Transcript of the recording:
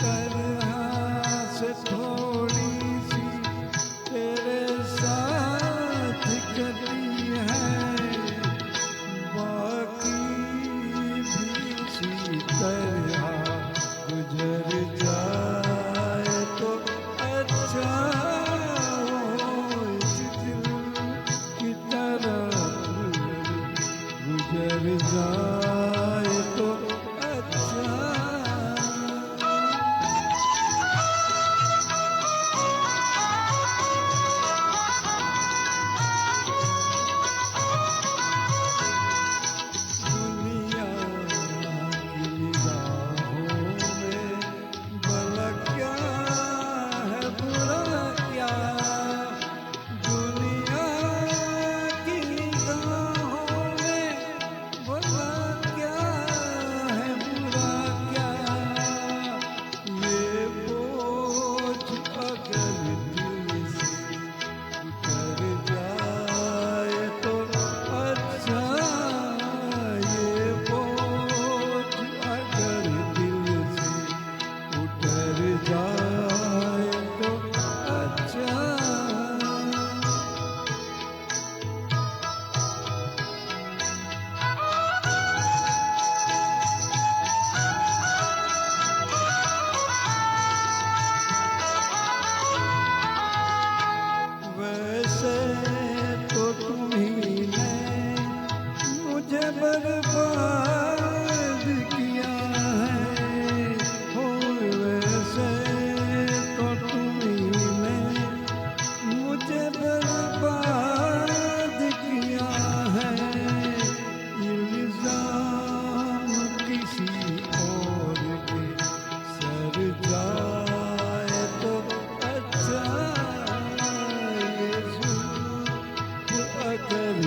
तरह से थोड़ी सी तेरे साथ कटी है, बाकी भी उसी तरह गुजर जाए तो अच्छा हो। इस दिल की तरह गुजर जाए तो अच्छा। दुनिया की निगाहों में भला क्या है बुरा क्या, दुनिया की निगाहों में भला क्या है बुरा क्या, ये बोझ अगर दिल से उतर जाए तो अच्छा, ये बोझ अगर दिल से उतर जाए तो अच्छा। वैसे तो तुम्ही मुझे बर्बाद किया है, हो वैसे तो तुमने मुझे बर्बाद किया है। इल्जाम किसी और के सर जाए तो अच्छा, ये जुल्म अगर